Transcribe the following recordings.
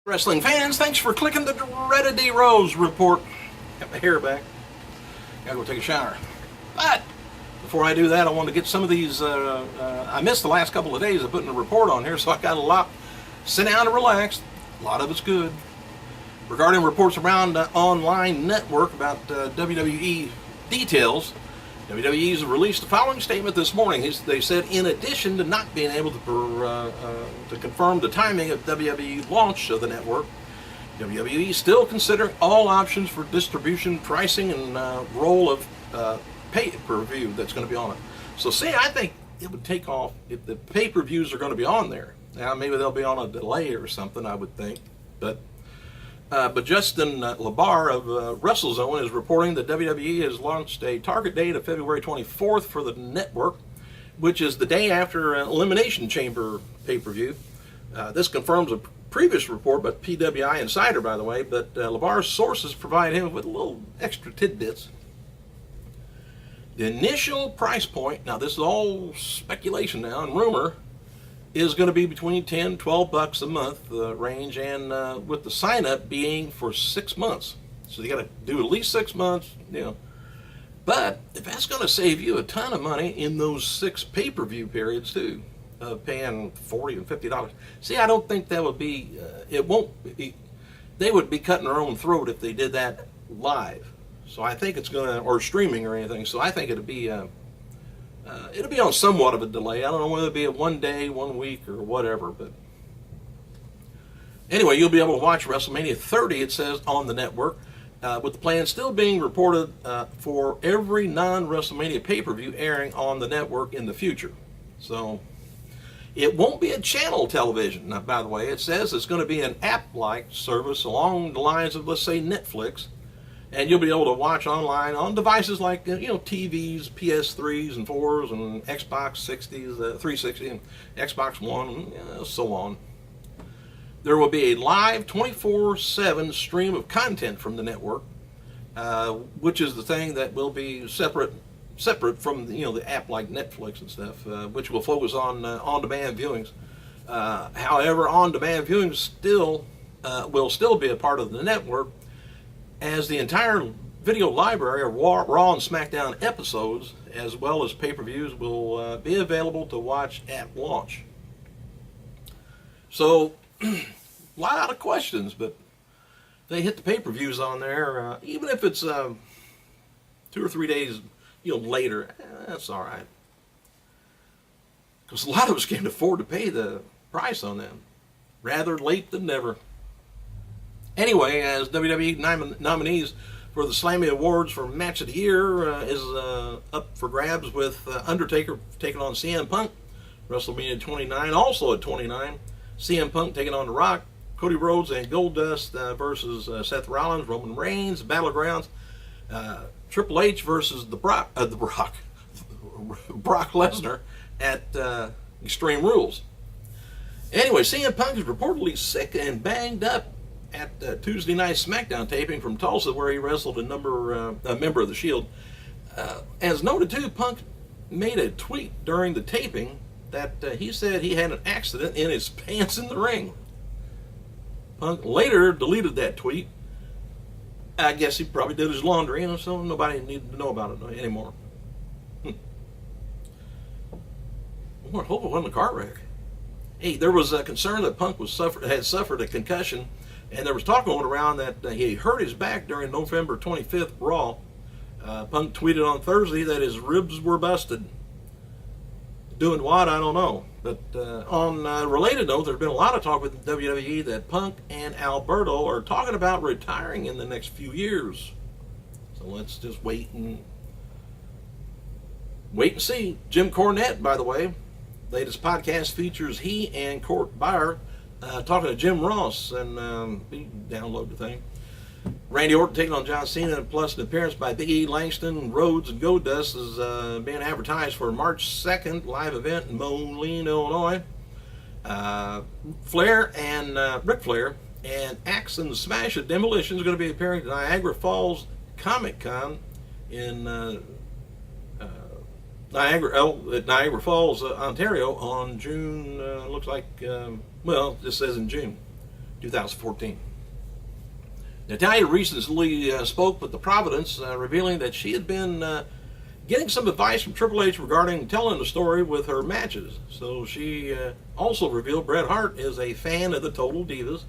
Wrestling fans, thanks for clicking the Dreaded D Rose report. Got my hair back. Gotta go take a shower. But before I do that, I want to get some of these. I missed the last couple of days of putting a report on here, so I got a lot. Sit down and relax. A lot of it's good. Regarding reports around online network about WWE details, WWE has released the following statement this morning. They said, in addition to not being able to confirm the timing of WWE launch of the network, WWE is still considering all options for distribution, pricing, and role of pay-per-view that's going to be on it. So, see, I think it would take off if the pay-per-views are going to be on there. Now, maybe they'll be on a delay or something, I would think, but Justin Labar of WrestleZone is reporting that WWE has launched a target date of February 24th for the network, which is the day after Elimination Chamber pay-per-view. This confirms a previous report by PWI Insider, by the way, but Labar's sources provide him with a little extra tidbits. The initial price point, now this is all speculation now and rumor, is going to be between $10, $12 a month range, and with the sign up being for 6 months. So you got to do at least 6 months, you know. But if that's going to save you a ton of money in those 6 pay-per-view periods too, paying $40 and $50. See, I don't think that would be. It won't be. They would be cutting their own throat if they did that live. So I think it's going to, or streaming or anything. So I think it'll be on somewhat of a delay. I don't know whether it'll be a 1 day, 1 week, or whatever. But anyway, you'll be able to watch WrestleMania 30, it says, on the network, with the plan still being reported for every non-WrestleMania pay-per-view airing on the network in the future. So it won't be a channel television. Now, by the way, it says it's going to be an app-like service along the lines of, let's say, Netflix. And you'll be able to watch online on devices like, TVs, PS3s and 4s, and Xbox 60s, 360, and Xbox One, and so on. There will be a live 24/7 stream of content from the network, which is the thing that will be separate from the app like Netflix and stuff, which will focus on on-demand viewings. However, on-demand viewings will still be a part of the network, as the entire video library of Raw and SmackDown episodes, as well as pay-per-views, will be available to watch at launch. So, a lot of questions, but they hit the pay-per-views on there, even if it's 2 or 3 days later, that's all right. Because a lot of us can't afford to pay the price on them. Rather late than never. Anyway, as WWE nominees for the SLAMMY Awards for Match of the Year is up for grabs, with Undertaker taking on CM Punk, WrestleMania 29, also at 29. CM Punk taking on The Rock, Cody Rhodes and Goldust versus Seth Rollins, Roman Reigns, Battlegrounds, Triple H versus Brock Lesnar at Extreme Rules. Anyway, CM Punk is reportedly sick and banged up at Tuesday night SmackDown taping from Tulsa, where he wrestled a member of the Shield. As noted too, Punk made a tweet during the taping that he said he had an accident in his pants in the ring. Punk later deleted that tweet. I guess he probably did his laundry, so nobody needed to know about it anymore. I hope it wasn't a car wreck. Hey, there was a concern that Punk had suffered a concussion, and there was talk going around that he hurt his back during November 25th Raw. Punk tweeted on Thursday that his ribs were busted. Doing what? I don't know. But on a related note, there's been a lot of talk with WWE that Punk and Alberto are talking about retiring in the next few years. So let's just wait and see. Jim Cornette, by the way, latest podcast features he and Court Byer talking to Jim Ross, and you can download the thing. Randy Orton taking on John Cena, plus an appearance by Big E, Langston, Rhodes, and Goldust is being advertised for March 2nd live event in Moline, Illinois. Ric Flair and Axe and Smash at Demolition is going to be appearing at Niagara Falls Comic Con in Niagara Falls, Ontario on June. Looks like this says in June 2014. Natalya recently spoke with the Providence, revealing that she had been getting some advice from Triple H regarding telling the story with her matches. So she also revealed Bret Hart is a fan of the Total Divas.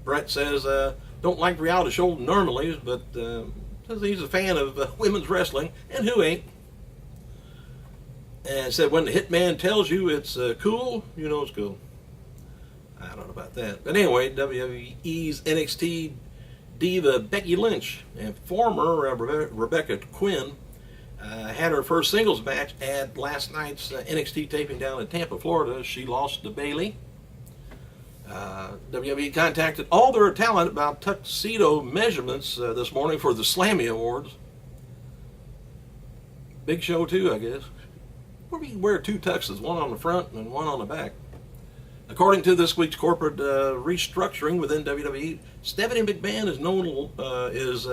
Bret says, don't like reality shows normally, but says he's a fan of women's wrestling, and who ain't? And said when the Hitman tells you it's cool, you know it's cool. I don't know about that. But anyway, WWE's NXT diva Becky Lynch and former Rebecca Quinn had her first singles match at last night's NXT taping down in Tampa, Florida. She lost to Bayley. WWE contacted all their talent about tuxedo measurements this morning for the SLAMMY Awards. Big show too, I guess. Where do you wear two tuxes, one on the front and one on the back? According to this week's corporate restructuring within WWE, Stephanie McMahon is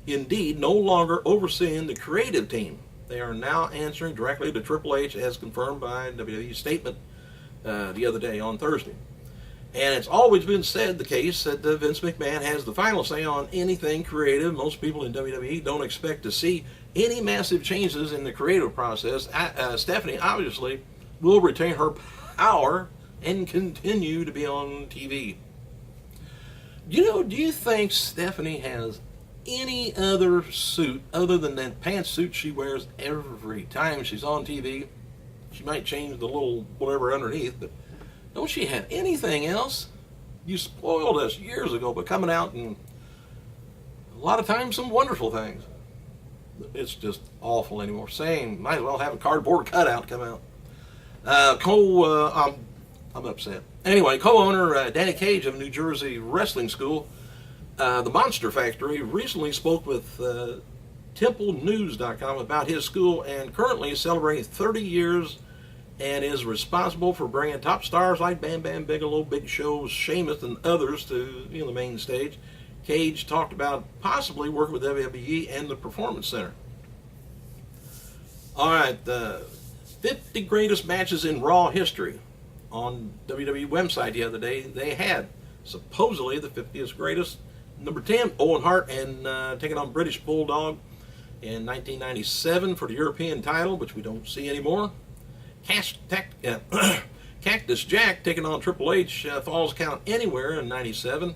indeed no longer overseeing the creative team. They are now answering directly to Triple H, as confirmed by WWE's statement the other day on Thursday. And it's always been said, the case, that Vince McMahon has the final say on anything creative. Most people in WWE don't expect to see any massive changes in the creative process. Stephanie obviously will retain her power and continue to be on TV. Do you think Stephanie has any other suit other than that pantsuit she wears every time she's on TV? She might change the little whatever underneath, but don't she have anything else? You spoiled us years ago by coming out and a lot of times some wonderful things. It's just awful anymore. Same, might as well have a cardboard cutout come out. I'm upset. Anyway, co-owner Danny Cage of New Jersey Wrestling School, the Monster Factory, recently spoke with TempleNews.com about his school and currently is celebrating 30 years and is responsible for bringing top stars like Bam Bam Bigelow, Big Show, Sheamus, and others to the main stage. Cage talked about possibly working with WWE and the Performance Center. All right, the 50 greatest matches in Raw history. On WWE website the other day, they had supposedly the 50th greatest. Number 10, Owen Hart and taking on British Bulldog in 1997 for the European title, which we don't see anymore. Cactus Jack taking on Triple H, Falls Count Anywhere in 97.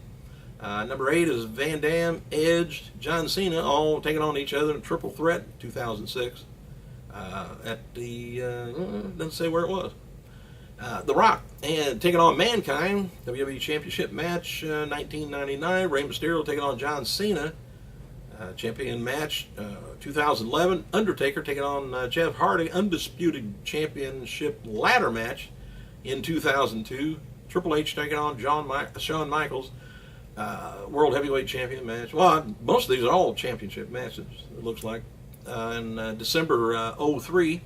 Number 8 is Van Dam, Edge, John Cena, all taking on each other in Triple Threat 2006. At the, doesn't say where it was. The Rock and taking on Mankind, WWE Championship match 1999. Rey Mysterio taking on John Cena, champion match 2011. Undertaker taking on Jeff Hardy, undisputed championship ladder match in 2002. Triple H taking on Shawn Michaels, World Heavyweight Champion match. Well, most of these are all championship matches, it looks like. In December 03,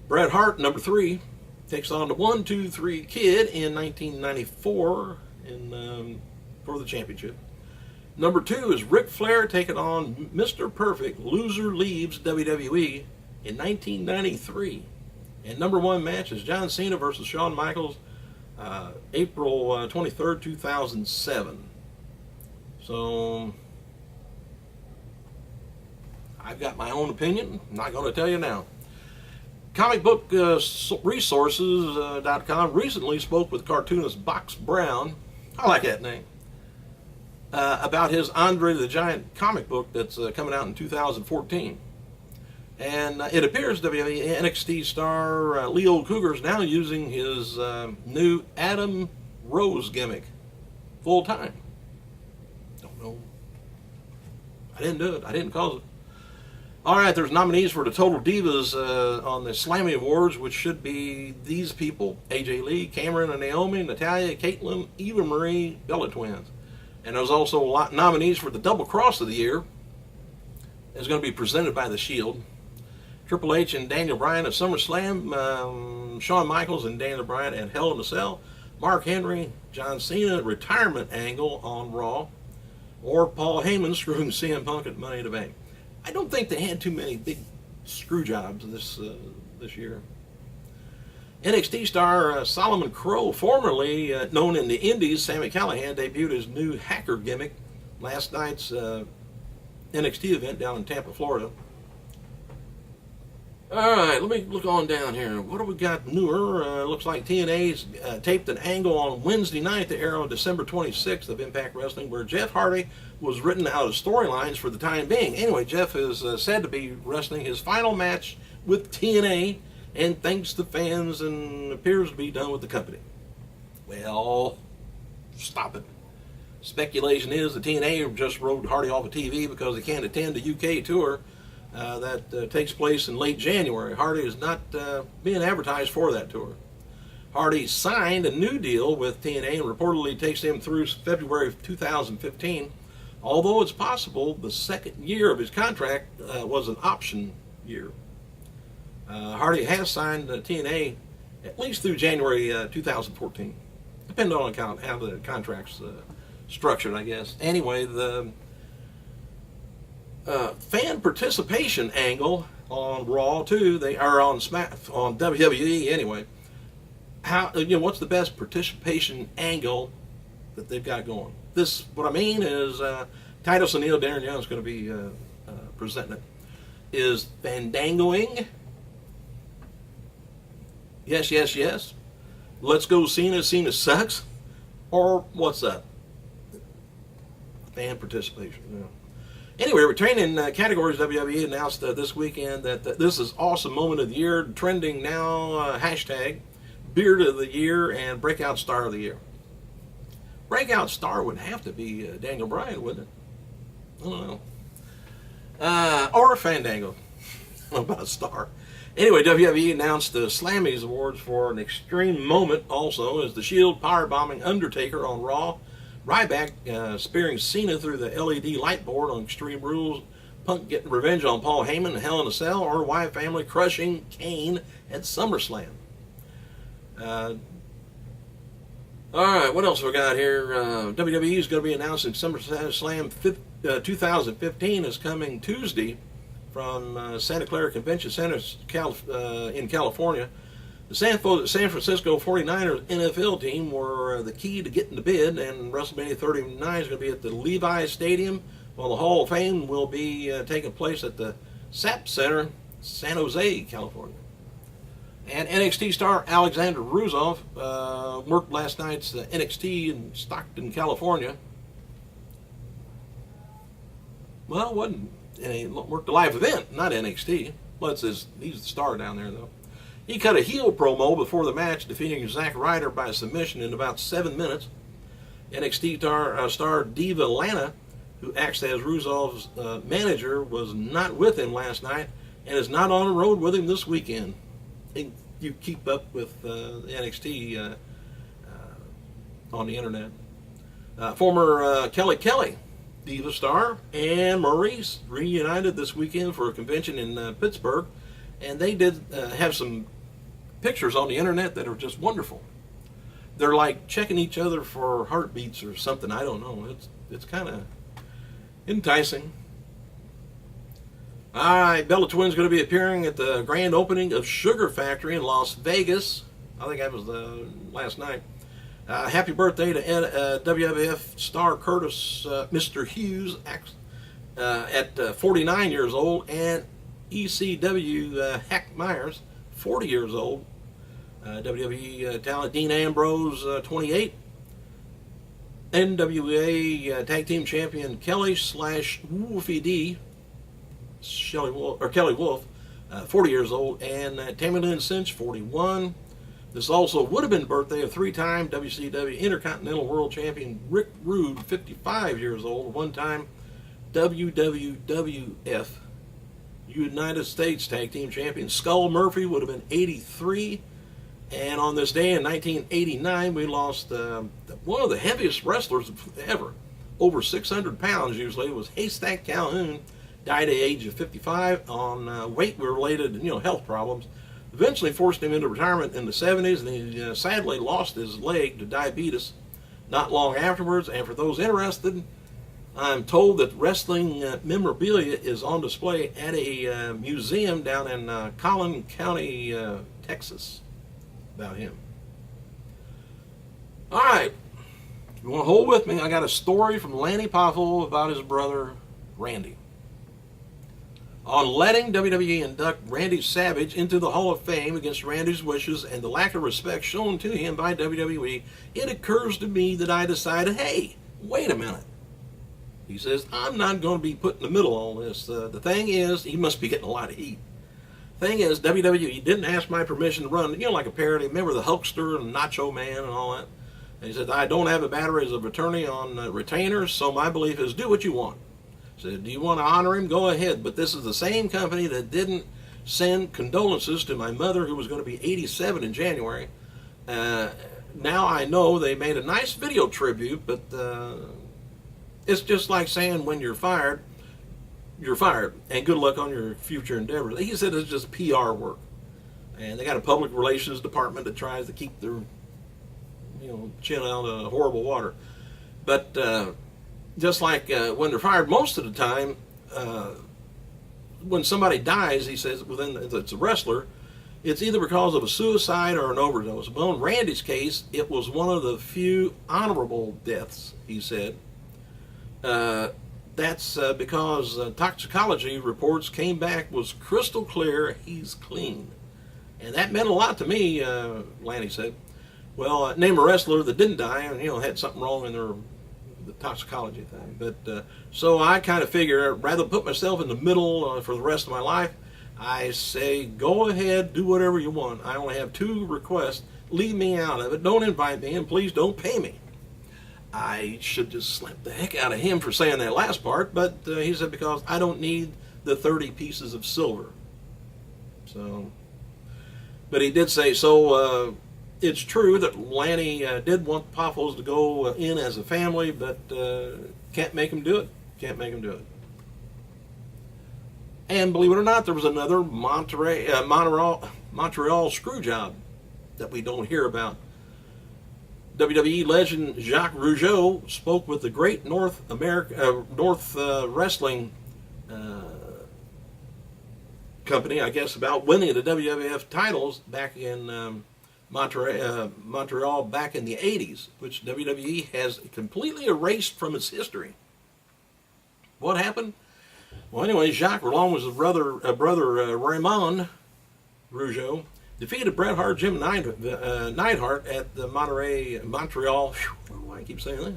Bret Hart, number 3, takes on the 1-2-3 Kid in 1994 for the championship. Number 2 is Ric Flair taking on Mr. Perfect, Loser Leaves WWE in 1993. And number 1 match is John Cena versus Shawn Michaels, April 23rd, 2007. So, I've got my own opinion. I'm not going to tell you now. ComicBookResources.com recently spoke with cartoonist Box Brown, I like that name, about his Andre the Giant comic book that's coming out in 2014. And it appears WWE NXT star Leo Cougar is now using his new Adam Rose gimmick full time. Don't know. I didn't do it. I didn't cause it. All right, there's nominees for the Total Divas on the SLAMMY Awards, which should be these people: AJ Lee, Cameron and Naomi, Natalya, Caitlyn, Eva Marie, Bella Twins. And there's also a lot nominees for the Double Cross of the Year. It's going to be presented by The Shield. Triple H and Daniel Bryan at SummerSlam, Shawn Michaels and Daniel Bryan at Hell in a Cell, Mark Henry, John Cena retirement angle on Raw, or Paul Heyman screwing CM Punk at Money in the Bank. I don't think they had too many big screw jobs this year. NXT star Solomon Crowe, formerly known in the Indies, Sami Callihan, debuted his new hacker gimmick last night's NXT event down in Tampa, Florida. All right, let me look on down here. What do we got newer? Looks like TNA's taped an angle on Wednesday night to air on December 26th of Impact Wrestling, where Jeff Hardy was written out of storylines for the time being. Anyway, Jeff is said to be wrestling his final match with TNA, and thanks to fans, and appears to be done with the company. Well, stop it. Speculation is the TNA just wrote Hardy off of TV because he can't attend the UK tour that takes place in late January. Hardy is not being advertised for that tour. Hardy signed a new deal with TNA and reportedly takes him through February of 2015, although it's possible the second year of his contract was an option year. Hardy has signed TNA at least through January 2014, depending on how the contract's structured, I guess. Anyway, the fan participation angle on Raw too. They are on WWE anyway. What's the best participation angle that they've got going? What I mean is Titus O'Neil, Darren Young is going to be presenting it. Is Fandangoing? Yes, yes, yes. Let's go Cena. Cena sucks. Or what's up? Fan participation. Yeah. Anyway, returning categories, WWE announced this weekend that this is awesome moment of the year, trending now, hashtag beard of the year and breakout star of the year. Breakout star would have to be Daniel Bryan, wouldn't it? I don't know. Or Fandango. I don't know about a star. Anyway, WWE announced the SLAMMY awards for an extreme moment also as the Shield powerbombing Undertaker on Raw, Ryback spearing Cena through the LED light board on Extreme Rules, Punk getting revenge on Paul Heyman and Hell in a Cell, or Wyatt family crushing Kane at SummerSlam. All right, what else have we got here? WWE is going to be announcing SummerSlam 2015 is coming Tuesday from Santa Clara Convention Center in California. The San Francisco 49ers NFL team were the key to getting the bid, and WrestleMania 39 is going to be at the Levi Stadium, while the Hall of Fame will be taking place at the SAP Center, San Jose, California. And NXT star Alexander Ruzov worked last night's NXT in Stockton, California. Well, it wasn't. He worked a live event, not NXT. Well, he's the star down there, though. He cut a heel promo before the match, defeating Zack Ryder by submission in about 7 minutes. NXT star Diva Lana, who acts as Ruzov's manager, was not with him last night and is not on the road with him this weekend. You keep up with NXT on the internet. Former Kelly Diva star and Maurice reunited this weekend for a convention in Pittsburgh, and they did have some pictures on the internet that are just wonderful. They're like checking each other for heartbeats or something. I don't know. It's kind of enticing. All right, Bella Twin's going to be appearing at the grand opening of Sugar Factory in Las Vegas. I think that was last night. Happy birthday to WWF star Curtis Mr. Hughes at 49 years old, and ECW Hack Myers, 40 years old. WWE talent Dean Ambrose, 28. NWA Tag Team Champion Kelly / Wolfie D, Kelly Wolf, 40 years old, and Tammy Lynn Cinch, 41. This also would have been the birthday of three-time WCW Intercontinental World Champion Rick Rude, 55 years old, one-time WWF United States Tag Team Champion Skull Murphy would have been 83. And on this day in 1989, we lost one of the heaviest wrestlers ever, over 600 pounds usually. It was Haystack Calhoun, died at the age of 55 on weight-related health problems. Eventually forced him into retirement in the 70s, and he sadly lost his leg to diabetes not long afterwards. And for those interested, I'm told that wrestling memorabilia is on display at a museum down in Collin County, Texas. about him. All right, you want to hold with me? I got a story from Lanny Poffo about his brother Randy on letting WWE induct Randy Savage into the Hall of Fame against Randy's wishes and the lack of respect shown to him by WWE. It occurs to me that I decided, hey, wait a minute. He says, I'm not going to be put in the middle of all this. The thing is, he must be getting a lot of heat. Thing is, WWE didn't ask my permission to run, like a parody. Remember the Hulkster and Nacho Man and all that? And he said, I don't have a batteries of attorney on retainers, so my belief is do what you want. He said, do you want to honor him? Go ahead. But this is the same company that didn't send condolences to my mother, who was going to be 87 in January. Now I know they made a nice video tribute, but it's just like saying when you're fired, and good luck on your future endeavors. He said it's just PR work. And they got a public relations department that tries to keep their chin out of horrible water. But just like when they're fired most of the time, when somebody dies, he says, it's a wrestler, it's either because of a suicide or an overdose. Well, in Randy's case, it was one of the few honorable deaths, he said. That's because toxicology reports came back was crystal clear, he's clean. And that meant a lot to me, Lanny said. Well, name a wrestler that didn't die and, had something wrong in the toxicology thing. But so I kind of figure, rather than put myself in the middle for the rest of my life, I say, go ahead, do whatever you want. I only have 2 requests. Leave me out of it. Don't invite me, and please don't pay me. I should just slap the heck out of him for saying that last part, but he said because I don't need the 30 pieces of silver. So, but he did say, so it's true that Lanny did want Poffos to go in as a family, but can't make him do it. Can't make him do it. And believe it or not, there was another Montreal screw job that we don't hear about. WWE legend Jacques Rougeau spoke with the Great North Wrestling Company, I guess, about winning the WWF titles back in Montreal back in the 80s, which WWE has completely erased from its history. What happened? Well, anyway, Jacques, along with his brother Raymond Rougeau, defeated Bret Hart, Jim Neidhart at the Montreal. Why I keep saying that?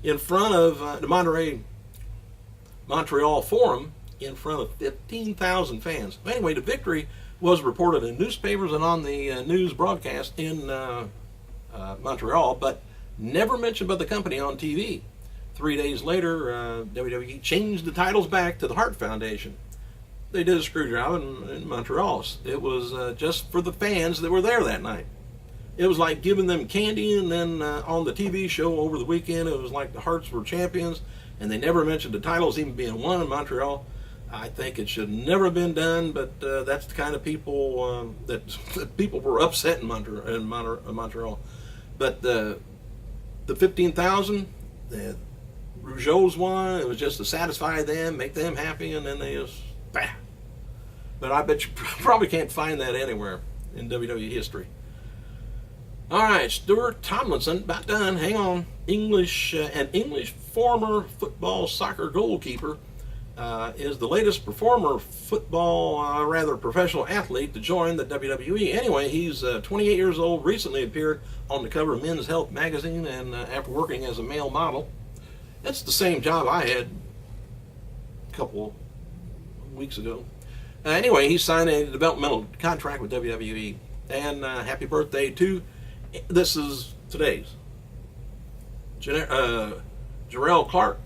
In front of the Montreal Forum, in front of 15,000 fans. Anyway, the victory was reported in newspapers and on the news broadcast in Montreal, but never mentioned by the company on TV. 3 days later, WWE changed the titles back to the Hart Foundation. They did a screw job in Montreal. It was just for the fans that were there that night. It was like giving them candy, and then on the TV show over the weekend, it was like the Harts were champions, and they never mentioned the titles even being won in Montreal. I think it should never have been done, but that's the kind of people that people were upset in Montreal. But the 15,000, Rougeau's won. It was just to satisfy them, make them happy, and then they just, bah. But I bet you probably can't find that anywhere in WWE history. All right, Stuart Tomlinson, about done. Hang on. An English former football soccer goalkeeper is the latest professional athlete to join the WWE. Anyway, he's 28 years old, recently appeared on the cover of Men's Health magazine, and after working as a male model. That's the same job I had a couple weeks ago. Anyway, he signed a developmental contract with WWE. And happy birthday to, this is today's, Jarrell Clark,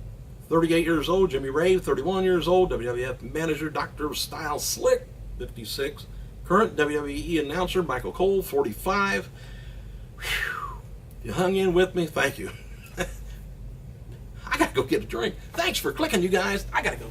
38 years old. Jimmy Rave, 31 years old. WWF manager, Dr. Style Slick, 56. Current WWE announcer, Michael Cole, 45. Whew. You hung in with me, thank you. I gotta go get a drink. Thanks for clicking, you guys. I gotta go.